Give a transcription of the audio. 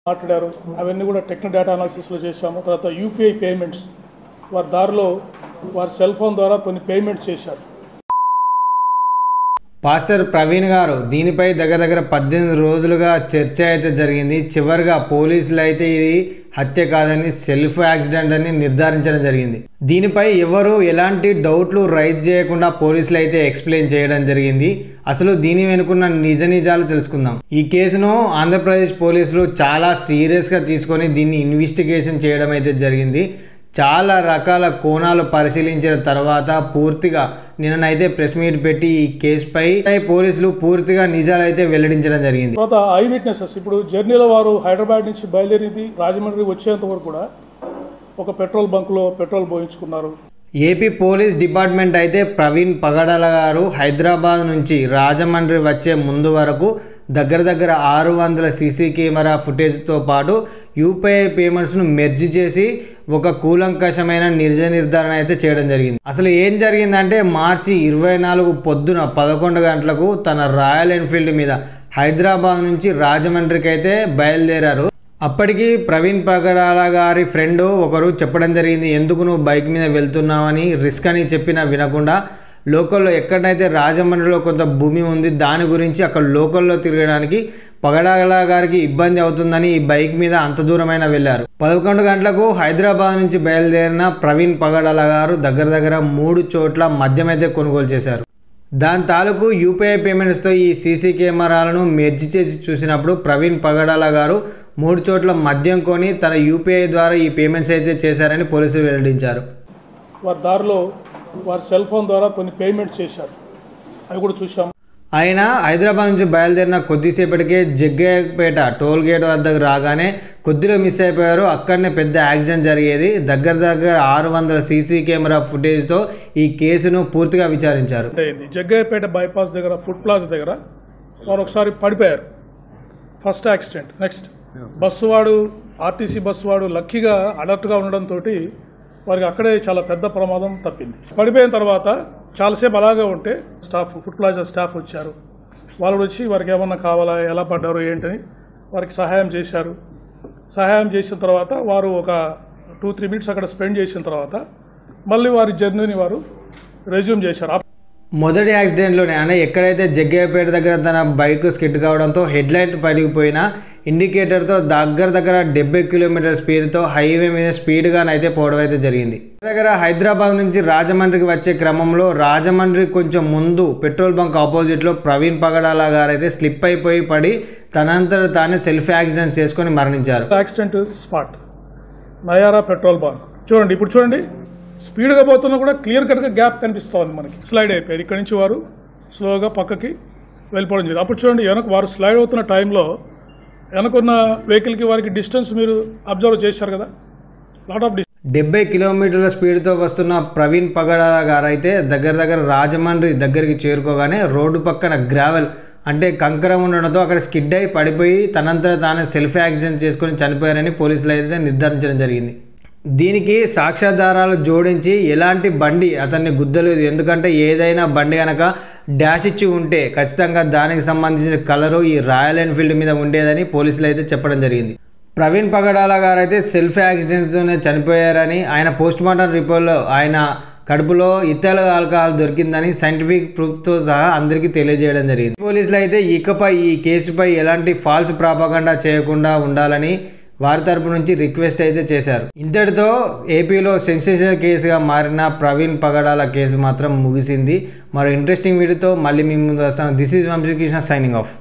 మాట్లాడారు. అవన్నీ కూడా టెక్నికల్ డేటా అనాలిసిస్లో చేశాము. తర్వాత యూపీఐ పేమెంట్స్ వారి దారిలో వారి సెల్ ఫోన్ ద్వారా కొన్ని పేమెంట్స్ చేశారు. పాస్టర్ ప్రవీణ్ గారు దీనిపై దగ్గర 18 రోజులుగా చర్చ అయితే జరిగింది. చివరిగా పోలీసులు అయితే ఇది హత్య కాదని సెల్ఫ్ యాక్సిడెంట్ అని నిర్ధారించడం జరిగింది. దీనిపై ఎవరు ఎలాంటి డౌట్లు రైజ్ చేయకుండా పోలీసులు అయితే ఎక్స్ప్లెయిన్ చేయడం జరిగింది. అసలు దీని వెనుకున్న నిజాలు తెలుసుకుందాం. ఈ కేసును ఆంధ్రప్రదేశ్ పోలీసులు చాలా సీరియస్గా తీసుకొని దీన్ని ఇన్వెస్టిగేషన్ చేయడం అయితే జరిగింది. చాలా రకాల కోణాలు పరిశీలించిన తర్వాత పూర్తిగా నిన్ననైతే ప్రెస్ మీట్ పెట్టి ఈ కేసుపై పోలీసులు పూర్తిగా నిజాలు అయితే వెల్లడించడం జరిగింది. తర్వాత ఐ విట్నెసెస్ ఇప్పుడు జర్నీలో వారు హైదరాబాద్ నుంచి బయలుదేరింది రాజమండ్రి వచ్చేంత వరకు కూడా ఒక పెట్రోల్ బంక్లో పెట్రోల్ పోయించుకున్నారు. ఏపీ పోలీస్ డిపార్ట్మెంట్ అయితే ప్రవీణ్ పగడాల గారు హైదరాబాద్ నుంచి రాజమండ్రి వచ్చే ముందు వరకు దగ్గర 600 సీసీ కెమెరా ఫుటేజ్తో పాటు యూపీఐ పేమెంట్స్ను మెర్జ్ చేసి ఒక కూలంకషమైన నిర్ధారణ అయితే చేయడం జరిగింది. అసలు ఏం జరిగిందంటే మార్చి 24 పొద్దున 11 గంటలకు తన రాయల్ ఎన్ఫీల్డ్ మీద హైదరాబాద్ నుంచి రాజమండ్రికి అయితే బయలుదేరారు. అప్పటికి ప్రవీణ్ పగడాల గారి ఫ్రెండ్ ఒకరు చెప్పడం జరిగింది, ఎందుకు నువ్వు బైక్ మీద వెళ్తున్నావని. రిస్క్ అని చెప్పినా వినకుండా లోకల్లో ఎక్కడైతే రాజమండ్రిలో కొంత భూమి ఉంది దాని గురించి అక్కడ లోకల్లో తిరగడానికి పగడాల గారికి ఇబ్బంది అవుతుందని ఈ బైక్ మీద అంత దూరమైన వెళ్ళారు. 11 గంటలకు హైదరాబాద్ నుంచి బయలుదేరిన ప్రవీణ్ పగడాల గారు దగ్గర 3 చోట్ల మద్యం అయితే కొనుగోలు చేశారు. దాని తాలూకు యూపీఐ పేమెంట్స్తో ఈ సీసీ కెమెరాలను మెర్జ్ చేసి చూసినప్పుడు ప్రవీణ్ పగడాల గారు 3 చోట్ల మద్యం కొని తన యూపీఐ ద్వారా ఈ పేమెంట్స్ అయితే చేశారని పోలీసులు వెల్లడించారు. వారి దారిలో వారి సెల్ ఫోన్ ద్వారా కొన్ని పేమెంట్స్ చేశారు. అవి కూడా చూసాము. ఆయన హైదరాబాద్ నుంచి బయలుదేరిన కొద్దిసేపటికే జగ్గయ్యపేట టోల్ గేట్ వద్దకు రాగానే కొద్దిగా మిస్ అయిపోయారు. అక్కడనే పెద్ద యాక్సిడెంట్ జరిగేది. దగ్గర 600 సీసీ కెమెరా ఫుటేజ్తో ఈ కేసును పూర్తిగా విచారించారు. జగ్గయ్యపేట బైపాస్ దగ్గర ఫుడ్ ప్లాజా దగ్గర వారు ఒకసారి పడిపోయారు. First accident. నెక్స్ట్ బస్సు వాడు ఆర్టీసీ బస్సు వాడు లక్కీగా అలర్ట్గా ఉండడంతో వారికి అక్కడే చాలా పెద్ద ప్రమాదం తప్పింది. పడిపోయిన తర్వాత చాలాసేపు అలాగే ఉంటే స్టాఫ్ ఫుడ్ ప్లాజా స్టాఫ్ వచ్చారు. వాళ్ళు వచ్చి వారికి ఏమన్నా కావాలా, ఎలా పడ్డారు ఏంటని వారికి సహాయం చేశారు. సహాయం చేసిన తర్వాత వారు ఒక 2-3 మినిట్స్ అక్కడ స్పెండ్ చేసిన తర్వాత మళ్ళీ వారి జర్నీని వారు రెజ్యూమ్ చేశారు. మొదటి యాక్సిడెంట్లోనే ఆయన ఎక్కడైతే జగ్గయ్యపేట దగ్గర తన బైక్ స్కిడ్ కావడంతో హెడ్ లైట్ పగిలిపోయిన ఇండికేటర్తో దగ్గర 70 కిలోమీటర్ స్పీడ్తో హైవే మీద స్పీడ్గానైతే పోవడం అయితే జరిగింది. హైదరాబాద్ నుంచి రాజమండ్రికి వచ్చే క్రమంలో రాజమండ్రి కొంచెం ముందు పెట్రోల్ బంక్ ఆపోజిట్లో ప్రవీణ్ పగడాల గారు అయితే స్లిప్ అయిపోయి పడి తనంతట తానే సెల్ఫ్ యాక్సిడెంట్ చేసుకొని మరణించారు. Accident spot Nayara petrol bunk చూడండి. ఇప్పుడు చూడండి, స్పీడ్గా పోతున్నా కూడా క్లియర్ కట్గా గ్యాప్ కనిపిస్తుంది మనకి. స్లైడ్ అయిపోయారు. ఇక్కడ నుంచి వారు స్లోగా పక్కకి వెళ్ళిపోవడం జరిగింది. అప్పుడు చూడండి, వారు స్లైడ్ అవుతున్న టైంలో వెనకున్న వెహికల్కి వారికి డిస్టెన్స్ మీరు అబ్జర్వ్ చేశారు కదా, లాట్ ఆఫ్ 70 కిలోమీటర్ల స్పీడ్తో వస్తున్న ప్రవీణ్ పగడాల గారు అయితే దగ్గర రాజమండ్రి దగ్గరికి చేరుకోగానే రోడ్డు పక్కన గ్రావెల్ అంటే కంకరం ఉండడంతో అక్కడ స్కిడ్ అయి పడిపోయి తనంతట తానే సెల్ఫ్ యాక్సిడెంట్ చేసుకొని చనిపోయారని పోలీసులు అయితే నిర్ధారించడం జరిగింది. దీనికి సాక్ష్యాధారాలు జోడించి ఎలాంటి బండి అతన్ని గుద్దలేదు. ఎందుకంటే ఏదైనా బండి కనుక డాష్ ఇచ్చి ఉంటే ఖచ్చితంగా దానికి సంబంధించిన కలరు ఈ రాయల్ ఎన్ఫీల్డ్ మీద ఉండేదని పోలీసులు అయితే చెప్పడం జరిగింది. ప్రవీణ్ పగడాల గారు అయితే సెల్ఫ్ యాక్సిడెంట్తోనే చనిపోయారని, ఆయన పోస్ట్మార్టం రిపోర్ట్లో ఆయన కడుపులో ఇథైల్ ఆల్కహాల్ దొరికిందని సైంటిఫిక్ ప్రూఫ్తో సహా అందరికీ తెలియజేయడం జరిగింది. పోలీసులు అయితే ఇకపై ఈ కేసుపై ఎలాంటి ఫాల్స్ ప్రాపగండా చేయకుండా ఉండాలని వారి తరపు నుంచి రిక్వెస్ట్ అయితే చేశారు. ఇంతటితో ఏపీలో సెన్సేషనల్ కేసుగా మారిన ప్రవీణ్ పగడాల కేసు మాత్రం ముగిసింది. మరో ఇంట్రెస్టింగ్ వీడియోతో మళ్ళీ మీ ముందు వస్తాను. This is Vamsikrishna signing of.